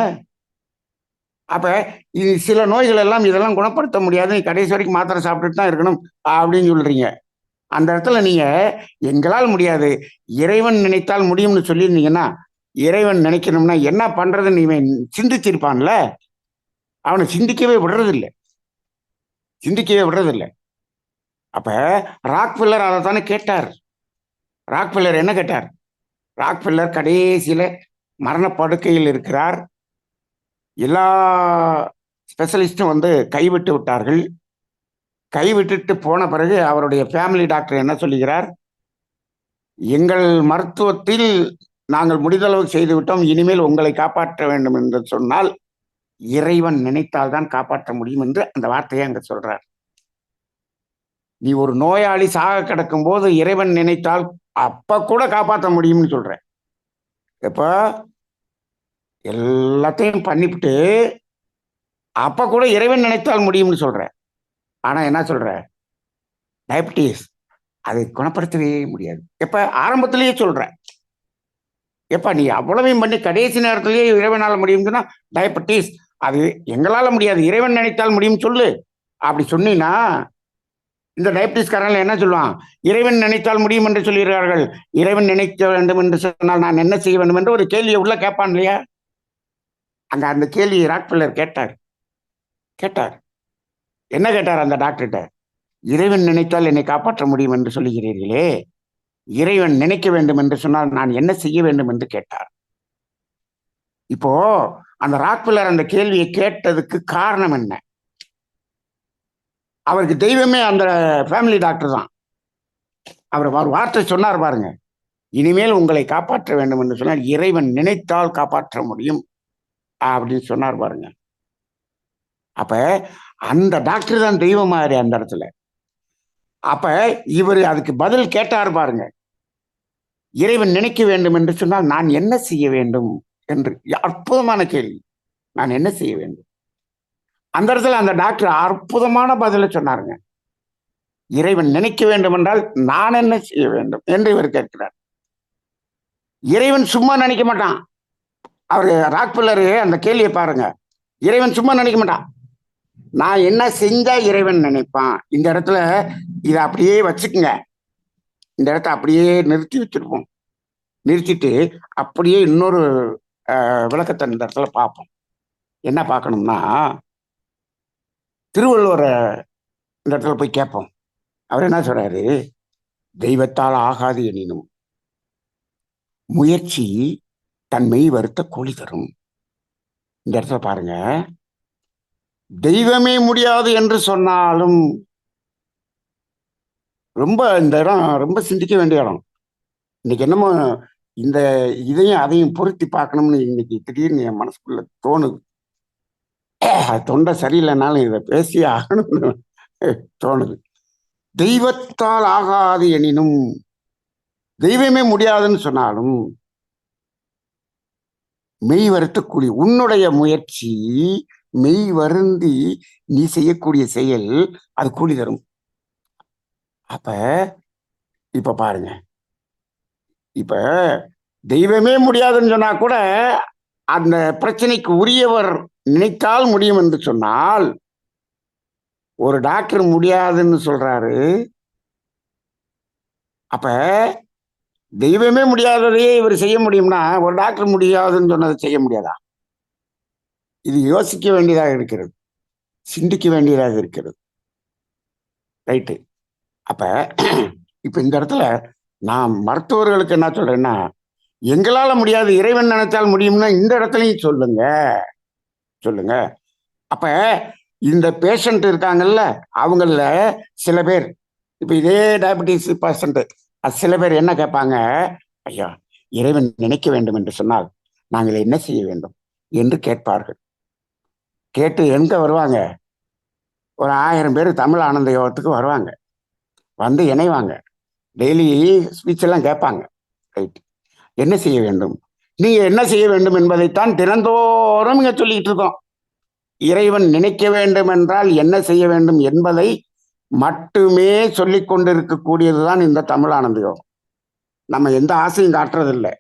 அப்ப இது சில நோய்கள் எல்லாம் இதெல்லாம் குணப்படுத்த முடியாது, நீ கடைசி வரைக்கும் மாத்திரை சாப்பிட்டுட்டு தான் இருக்கணும் அப்படின்னு சொல்றீங்க. அந்த இடத்துல நீங்க எங்களால் முடியாது, இறைவன் நினைத்தால் முடியும்னு சொல்லியிருந்தீங்கன்னா, இறைவன் நினைக்கணும்னா என்ன பண்றதுன்னு இவன் சிந்திச்சிருப்பான்ல. அவனை சிந்திக்கவே விடுறதில்லை, சிந்திக்கவே விடுறதில்லை. அப்ப ராக்ஃபில்லர் அதை தானே கேட்டார். ராக்ஃபில்லர் என்ன கேட்டார்? ராக்ஃபில்லர் கடைசியில மரணப்படுக்கையில் இருக்கிறார். எல்லா ஸ்பெஷலிஸ்டும் வந்து கைவிட்டு விட்டார்கள். கைவிட்டுட்டு போன பிறகு அவருடைய ஃபேமிலி டாக்டர் என்ன சொல்லுகிறார்? எங்கள் மருத்துவத்தில் நாங்கள் முடிந்தளவு செய்து விட்டோம், இனிமேல் உங்களை காப்பாற்ற வேண்டும் என்று சொன்னால் இறைவன் நினைத்தால் தான் காப்பாற்ற முடியும் என்று அந்த வார்த்தையை அங்க சொல்றார். நீ ஒரு நோயாளி சாக கிடக்கும் போது இறைவன் நினைத்தால் அப்ப கூட காப்பாற்ற முடியும்னு சொல்ற. இப்ப எல்லாத்தையும் பண்ணிவிட்டு அப்ப கூட இறைவன் நினைத்தால் முடியும்னு சொல்ற. ஆனா என்ன சொல்ற? டயபிட்டிஸ் அதை குணப்படுத்தவே முடியாது. எப்ப? ஆரம்பத்திலேயே சொல்ற. எப்ப நீ அவ்வளவையும் பண்ணி கடைசி நேரத்திலேயே இறைவனால முடியும்னு சொன்னா டயபிட்டிஸ் அது எங்களால முடியாது, இறைவன் நினைத்தால் முடியும் சொல்லு. அப்படி சொன்னீங்கன்னா இந்த டயபிட்டிஸ்காரன் என்ன சொல்லுவான்? இறைவன் நினைத்தால் முடியும் என்று சொல்கிறார்கள், இறைவன் நினைக்க வேண்டும் என்று சொன்னால் நான் என்ன செய்ய வேண்டும் என்று ஒரு கேள்வியை உள்ள கேட்பான் இல்லையா? அங்க அந்த கேள்வியை ராக்ஃபில்லர் கேட்டார். என்ன கேட்டார் அந்த டாக்டர்கிட்ட? இறைவன் நினைத்தால் என்னை காப்பாற்ற முடியும் என்று சொல்லுகிறீர்களே, இறைவன் நினைக்க வேண்டும் என்று சொன்னால் நான் என்ன செய்ய வேண்டும் என்று கேட்டார். இப்போ அந்த ராக்ஃபில்லர் அந்த கேள்வியை கேட்டதுக்கு காரணம் என்ன? அவருக்கு தெய்வமே அந்த ஃபேமிலி டாக்டர் தான். அவர் ஒரு வார்த்தை சொன்னார் பாருங்க, இனிமேல் உங்களை காப்பாற்ற வேண்டும் என்று சொன்னால் இறைவன் நினைத்தால் காப்பாற்ற முடியும் அப்படின்னு சொன்னார் பாருங்க. அப்ப அந்த டாக்டர் தான் தெய்வம் மாதிரி அந்த இடத்துல. அப்ப இவர் அதுக்கு பதில் கேட்டார் பாருங்க, இறைவன் நினைக்க வேண்டும் என்று சொன்னால் நான் என்ன செய்ய வேண்டும் என்று. அற்புதமான கேள்வி, நான் என்ன செய்ய வேண்டும்? அந்த இடத்துல அந்த டாக்டர் அற்புதமான பதில சொன்னாருங்க. இறைவன் நினைக்க வேண்டும் என்றால் நான் என்ன செய்ய வேண்டும் என்று இவர் கேட்கிறார். இறைவன் சும்மா நினைக்க மாட்டான். அவரு ராக்ஃபில்லரு அந்த கேள்வியை பாருங்க, இறைவன் சும்மா நினைக்க மாட்டான். நான் என்ன செஞ்சா இறைவன் நினைப்பான். இந்த இடத்துல இதை அப்படியே வச்சுக்குங்க, இந்த இடத்த அப்படியே நிறுத்தி வச்சிருப்போம். நிறுத்திட்டு அப்படியே இன்னொரு விளக்கத்தை இந்த இடத்துல பார்ப்போம். என்ன பார்க்கணும்னா, திருவள்ளுவரை இந்த இடத்துல போய் கேட்போம். அவர் என்ன சொல்றாரு? தெய்வத்தால் ஆகாது எனினும் முயற்சி தன்மை வருத்த கூலி தரும். இந்த இடத்துல பாருங்க, தெய்வமே முடியாது என்று சொன்னாலும் ரொம்ப இந்த இடம் ரொம்ப சிந்திக்க வேண்டிய இடம். இன்னைக்கு என்னமோ இந்த இதையும் அதையும் பொருத்தி பார்க்கணும்னு இன்னைக்கு திடீர்னு என் மனசுக்குள்ள தோணுது. தொண்டை சரியில்லைனாலும் இதை பேசி ஆகணும்னு தோணுது. தெய்வத்தால் ஆகாது எனினும், தெய்வமே முடியாதுன்னு சொன்னாலும் மெய் வருத்த கூலி. உன்னுடைய முயற்சி மெய் வருந்தி நீ செய்யக்கூடிய செயல் அது கூலி தரும். அப்ப இப்ப பாருங்க, இப்ப தெய்வமே முடியாதுன்னு சொன்னா கூட அந்த பிரச்சனைக்கு உரியவர் நினைத்தால் முடியும் என்று சொன்னால், ஒரு டாக்டர் முடியாதுன்னு சொல்றாரு. அப்ப தெய்வமே முடியாததையே இவர் செய்ய முடியும்னா ஒரு டாக்டர் முடியாதுன்னு சொன்னதை செய்ய முடியாதா? இது யோசிக்க வேண்டியதாக இருக்கிறது, சிந்திக்க வேண்டியதாக இருக்கிறது. ரைட்டு. அப்ப இப்ப இந்த இடத்துல நான் மருத்துவர்களுக்கு என்ன சொல்றேன்னா, எங்களால முடியாது, இறைவன் நினைத்தால் முடியும்னா இந்த இடத்துலயும் சொல்லுங்க. அப்ப இந்த பேஷண்ட் இருக்காங்கல்ல, அவங்கள சில பேர் இப்ப இதே டயபிட்டிஸ் பேஷண்ட் சில பேர் என்ன கேட்பாங்க? ஐயா, இறைவன் நினைக்க வேண்டும் என்று சொன்னால் நாங்கள் என்ன செய்ய வேண்டும் என்று கேட்பார்கள். கேட்டு எங்க வருவாங்க? ஒரு 1000 பேர் தமிழ் ஆனந்த யோகத்துக்கு வருவாங்க, வந்து இணைவாங்க, டெய்லி ஸ்பீச் எல்லாம் கேட்பாங்க. ரைட். என்ன செய்ய வேண்டும், நீங்க என்ன செய்ய வேண்டும் என்பதைத்தான் தினந்தோறும் இங்க சொல்லிட்டு இருக்கோம். இறைவன் நினைக்க வேண்டும் என்றால் என்ன செய்ய வேண்டும் என்பதை மட்டுமே சொல்லிக் கொண்டிருக்கக்கூடியதுதான் இந்த தமிழ் ஆனந்த யோகம். நம்ம எந்த ஆசையும் காட்டுறதில்லை.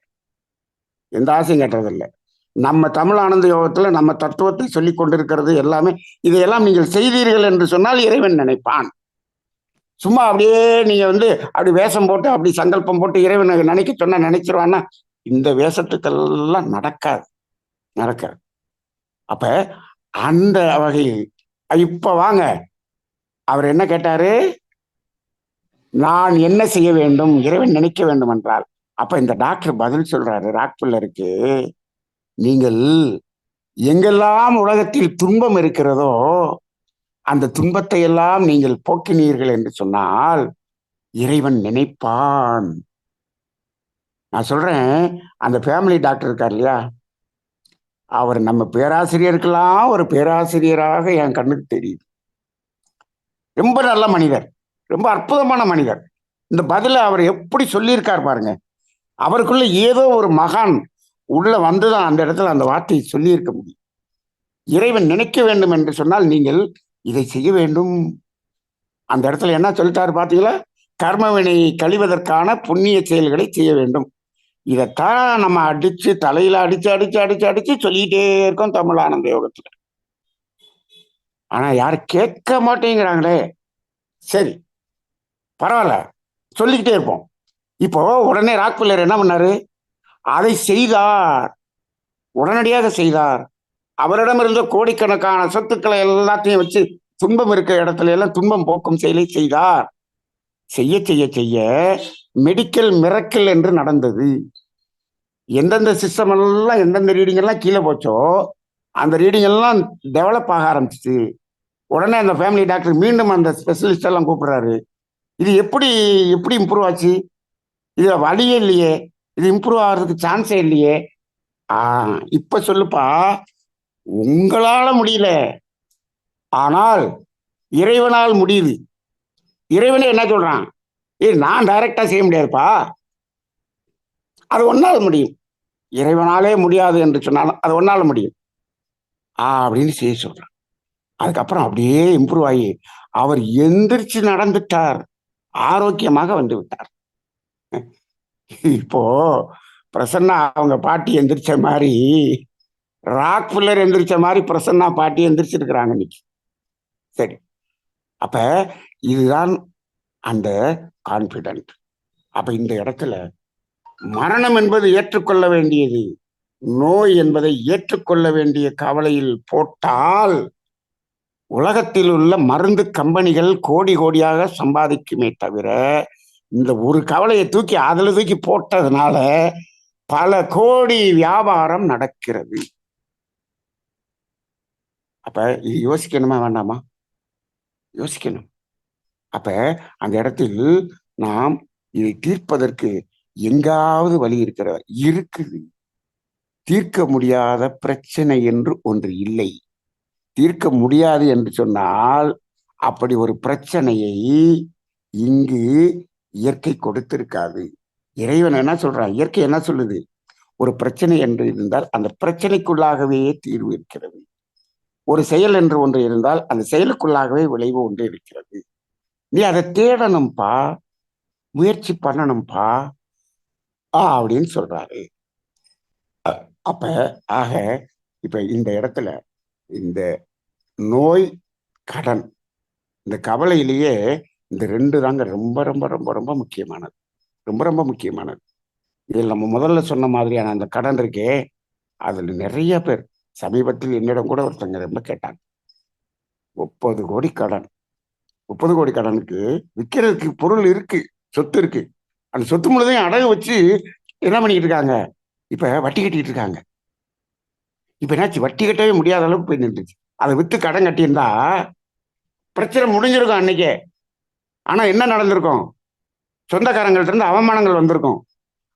நம்ம தமிழ் ஆனந்த யோகத்துல நம்ம தத்துவத்தை சொல்லிக் கொண்டிருக்கிறது எல்லாமே, இதையெல்லாம் நீங்கள் செய்தீர்கள் என்று சொன்னால் இறைவன் நினைப்பான். சும்மா அப்படியே நீங்க அப்படி வேஷம் போட்டு அப்படி சங்கல்பம் போட்டு இறைவனை நினைக்க சொன்னா நினைச்சிருவான்னா இந்த வேஷத்துக்கெல்லாம் நடக்காது, நடக்காது. அப்ப அந்த வகையில் இப்ப வாங்க, அவர் என்ன கேட்டாரு, நான் என்ன செய்ய வேண்டும், இறைவன் நினைக்க வேண்டும் என்றால். அப்ப இந்த டாக்டர் பதில் சொல்றாரு ராக்பில்லருக்கு, நீங்கள் எங்கெல்லாம் உலகத்தில் துன்பம் இருக்கிறதோ அந்த துன்பத்தை எல்லாம் நீங்கள் போக்கினீர்கள் என்று சொன்னால் இறைவன் நினைப்பான். நான் சொல்றேன், அந்த ஃபேமிலி டாக்டர் இருக்கார் இல்லையா, அவர் நம்ம பேராசிரியருக்கெல்லாம் ஒரு பேராசிரியராக என் கண்ணுக்கு தெரியுது. ரொம்ப நல்ல மனிதர், ரொம்ப அற்புதமான மனிதர். இந்த பதில அவர் எப்படி சொல்லியிருக்கார் பாருங்க. அவருக்குள்ள ஏதோ ஒரு மகான் உள்ள வந்துதான் அந்த இடத்துல அந்த வார்த்தையை சொல்லியிருக்க முடியும். இறைவன் நினைக்க வேண்டும் என்று சொன்னால் நீங்கள் இதை செய்ய வேண்டும். அந்த இடத்துல என்ன சொல்லிட்டாரு பாத்தீங்களா, கர்மவினை கழிவதற்கான புண்ணிய செயல்களை செய்ய வேண்டும். இதைத்தான் நம்ம அடிச்சு தலையில அடிச்சு அடிச்சு அடிச்சு அடிச்சு சொல்லிக்கிட்டே இருக்கோம் தமிழ் ஆனந்த யோகத்துல. ஆனா யாரும் கேட்க மாட்டேங்கிறாங்களே. சரி, பரவாயில்ல, சொல்லிக்கிட்டே இருப்போம். இப்போ உடனே ராக்பில்லர் என்ன பண்ணாரு, அதை செய்தார், உடனடியாக செய்தார். அவரிடம் இருந்த கோடிக்கணக்கான சொத்துக்களை எல்லாத்தையும் வச்சு துன்பம் இருக்கிற இடத்துல எல்லாம் துன்பம் போக்கும் செயலை செய்தார். செய்ய செய்ய செய்ய மெடிக்கல் மிரக்கல் என்று நடந்தது. எந்தெந்த சிஸ்டம் எல்லாம் எந்தெந்த ரீடிங் எல்லாம் கீழே போச்சோ அந்த ரீடிங் எல்லாம் டெவலப் ஆக ஆரம்பிச்சிச்சு. உடனே அந்த ஃபேமிலி டாக்டர் மீண்டும் அந்த ஸ்பெஷலிஸ்ட் எல்லாம் கூப்பிடுறாரு. இது எப்படி எப்படி இம்ப்ரூவ் ஆச்சு, இது வழியே இல்லையே, இது இம்ப்ரூவ் ஆகிறதுக்கு சான்ஸே இல்லையே. இப்ப சொல்லுப்பா, உங்களால முடியல, ஆனால் இறைவனால் முடியுது. இறைவனே என்ன சொல்றான், நான் டைரக்டா செய்ய முடியாதுப்பா, அது ஒன்னால் முடியும். இறைவனாலே முடியாது என்று சொன்னாலும் அது ஒன்னால முடியும் அப்படின்னு செய்ய சொல்றான். அதுக்கப்புறம் அப்படியே இம்ப்ரூவ் ஆகி அவர் எந்திரிச்சு நடந்துட்டார், ஆரோக்கியமாக வந்து விட்டார். இப்போ பிரசன்னா அவங்க பாட்டி எந்திரிச்ச மாதிரி, ராக்பில்லர் எந்திரிச்ச மாதிரி பிரசன்னா பாட்டி எந்திரிச்சிருக்கிறாங்க இன்னைக்கு. சரி, அப்ப இதுதான் அந்த கான்பிடன்ட். அப்ப இந்த இடத்துல மரணம் என்பது ஏற்றுக்கொள்ள வேண்டியது, நோய் என்பதை ஏற்றுக்கொள்ள வேண்டிய கவலையில் போட்டால் உலகத்தில் உள்ள மருந்து கம்பெனிகள் கோடி கோடியாக சம்பாதிக்குமே தவிர இந்த ஒரு கவலையை தூக்கி அதுல தூக்கி போட்டதுனால பல கோடி வியாபாரம் நடக்கிறது. அப்ப இது யோசிக்கணுமா வேண்டாமா? யோசிக்கணும். அப்ப அந்த இடத்தில் நாம் இதை தீர்ப்பதற்கு எங்காவது வழி இருக்கிறதா? இருக்குது. தீர்க்க முடியாத பிரச்சனை என்று ஒன்று இல்லை. தீர்க்க முடியாது என்று சொன்னால் அப்படி ஒரு பிரச்சனையை இங்கு இயற்கை கொடுத்திருக்காது. இறைவன் என்ன சொல்றான், இயற்கை என்ன சொல்லுது, ஒரு பிரச்சனை என்று இருந்தால் அந்த பிரச்சனைக்குள்ளாகவே தீர்வு இருக்கிறது. ஒரு செயல் என்று ஒன்று இருந்தால் அந்த செயலுக்குள்ளாகவே விளைவு ஒன்று இருக்கிறது. நீ அதை தேடணும்பா, முயற்சி பண்ணணும்பா அப்படின்னு சொல்றாரு. அப்ப ஆக இப்ப இந்த இடத்துல இந்த நோய், கடன், இந்த கவலையிலேயே இந்த ரெண்டு தாங்க ரொம்ப ரொம்ப ரொம்ப ரொம்ப முக்கியமானது, ரொம்ப ரொம்ப முக்கியமானது. இதில் நம்ம முதல்ல சொன்ன மாதிரியான அந்த கடன் இருக்கே, அதுல நிறைய பேர் சமீபத்தில் என்னிடம் கூட ஒருத்தங்க ரொம்ப கேட்டாங்க, 30 கோடி கடன். 30 கோடி கடனுக்கு விற்கிறதுக்கு பொருள் இருக்கு, சொத்து இருக்கு, அந்த சொத்து முழுதையும் அடகு வச்சு என்ன பண்ணிக்கிட்டு இருக்காங்க, இப்ப வட்டி கட்டிக்கிட்டு இருக்காங்க. இப்ப என்னாச்சு, வட்டி கட்டவே முடியாத அளவுக்கு போய் நின்றுச்சு. அதை வித்து கடன் கட்டியிருந்தா பிரச்சனை முடிஞ்சிருக்கும் அன்னைக்கே. ஆனா என்ன நடந்திருக்கும், சொந்தக்காரங்கள்ட்ட இருந்து அவமானங்கள் வந்திருக்கும்.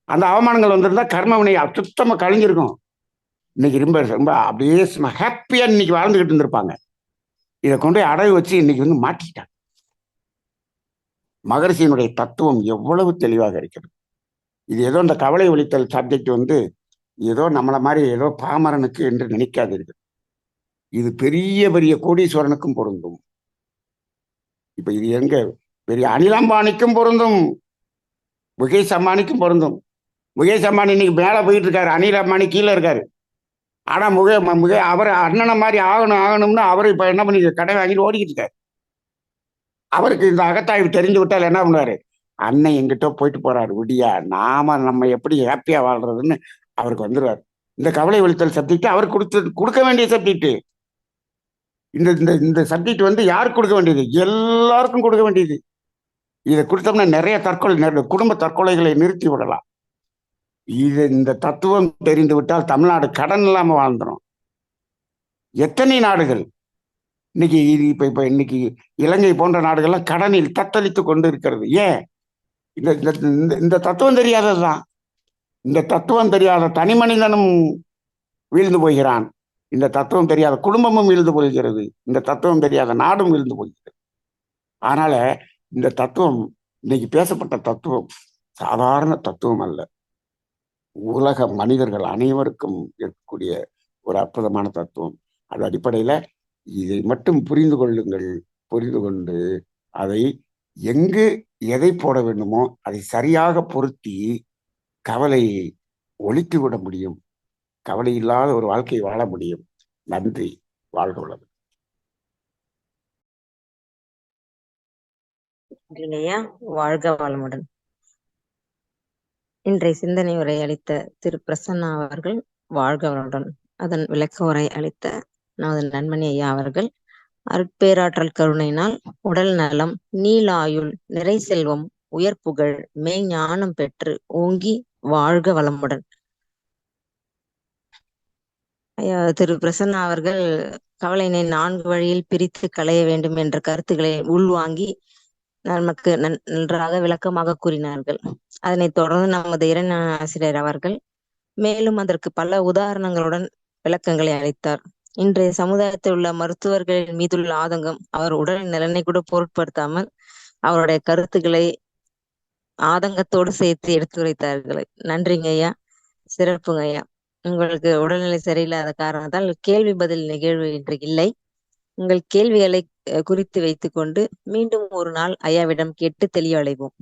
அந்த அவமானங்கள் வந்திருந்தா கர்மவினை சுத்தமா கழிஞ்சிருக்கும். இன்னைக்கு ரொம்ப ரொம்ப அப்படியே ஹாப்பியா இன்னைக்கு வாழ்ந்துகிட்டு இருந்திருப்பாங்க. இதை கொண்டு போய் அடகு வச்சு இன்னைக்கு மாட்டிக்கிட்டாங்க. மகரிஷியினுடைய தத்துவம் எவ்வளவு தெளிவாக இருக்கிறது. இது ஏதோ இந்த கவலை ஒழித்தல் சப்ஜெக்ட் ஏதோ நம்மளை மாதிரி ஏதோ பாமரனுக்கு என்று நினைக்காதீர்கள். இது பெரிய பெரிய கோடீஸ்வரனுக்கும் பொருந்தும். இப்ப இது எங்க பெரிய அனில் அம்பானிக்கும் பொருந்தும், முகேஷ் அம்பானிக்கும் பொருந்தும். முகேஷ் அம்பானி இன்னைக்கு மேல போயிட்டு இருக்காரு, அனில் அம்பானி கீழே இருக்காரு. ஆனா அவர் அண்ணனை மாதிரி ஆகணும்னு அவரு இப்ப என்ன பண்ணி கடை வாங்கிட்டு ஓடிக்கிட்டு இருக்காரு. அவருக்கு இந்த அகத்தாய்வு தெரிஞ்சு விட்டால் என்ன பண்ணுவாரு, அண்ணன் எங்கிட்ட போயிட்டு போறாரு விடியா, நம்ம எப்படி ஹாப்பியா வாழ்றதுன்னு அவருக்கு வந்துருவாரு. இந்த கவலை ஒழித்தல் சப்ஜெக்ட் அவருக்கு கொடுக்க வேண்டிய சப்ஜெக்ட். இந்த இந்த இந்த சப்ஜெக்ட் யாருக்கு கொடுக்க வேண்டியது? எல்லாருக்கும் கொடுக்க வேண்டியது. இதை கொடுத்தோம்னா நிறைய குடும்ப தற்கொலைகளை நிறுத்தி விடலாம். இந்த தத்துவம் தெரிந்து விட்டால் தமிழ்நாடு கடன் இல்லாம வாழ்ந்துடும். எத்தனை நாடுகள் இன்னைக்கு இப்ப இன்னைக்கு இலங்கை போன்ற நாடுகள்லாம் கடனில் தத்தளித்து கொண்டு இருக்கிறது. ஏன்? இந்த இந்த தத்துவம் தெரியாததுதான். இந்த தத்துவம் தெரியாத தனி மனிதனும் வீழ்ந்து போகிறான். இந்த தத்துவம் தெரியாத குடும்பமும் வீழ்ந்து போகிறது. இந்த தத்துவம் தெரியாத நாடும் வீழ்ந்து போகிறது. அதனால இந்த தத்துவம், இன்னைக்கு பேசப்பட்ட தத்துவம் சாதாரண தத்துவம் அல்ல. உலக மனிதர்கள் அனைவருக்கும் இருக்கக்கூடிய ஒரு அற்புதமான தத்துவம். அது அடிப்படையில இதை மட்டும் புரிந்து கொள்ளுங்கள். புரிந்து கொண்டு அதை எங்கு எதை போட வேண்டுமோ அதை சரியாக பொருத்தி கவலையை ஒழித்து விட முடியும். கவலை இல்லாத ஒரு வாழ்க்கையை வாழ முடியும். நன்றி. வாழ்க வளமுடன். வாழ்க வளமுடன். இன்றைய சிந்தனை உரை அளித்த திரு பிரசன்னா அவர்கள் வாழ்க வளமுடன். அதன் விளக்க உரை அளித்த நமது நண்பனி ஐயா அவர்கள் அருட்பேராற்றல் கருணையினால் உடல் நலம், நீலாயுள், நிறை செல்வம், உயர் புகழ், மெய்ஞானம் பெற்று ஓங்கி வாழ்க வளமுடன். ஐயா திரு பிரசன்னா அவர்கள் கவலையினை 4 வழியில் பிரித்து களைய வேண்டும் என்ற கருத்துக்களை உள்வாங்கி நமக்கு நன்றாக விளக்கமாக கூறினார்கள். அதனைத் தொடர்ந்து நமது இறைஞ ஆசிரியர் அவர்கள் மேலும் அதற்கு பல உதாரணங்களுடன் விளக்கங்களை அளித்தார். இன்றைய சமுதாயத்தில் உள்ள மருத்துவர்களின் மீதுள்ள ஆதங்கம், அவர் உடல் நலனை கூட பொருட்படுத்தாமல் அவருடைய கருத்துக்களை ஆதங்கத்தோடு சேர்த்து எடுத்துரைத்தார்கள். நன்றிங்க ஐயா, சிறப்புங்க ஐயா. உங்களுக்கு உடல்நிலை சரியில்லாத காரணத்தால் கேள்வி பதில் நிகழ்வு இன்று இல்லை. உங்கள் கேள்விகளை குறித்து வைத்துக் கொண்டு மீண்டும் ஒரு நாள் ஐயாவிடம் கேட்டு தெளிவடைவோம்.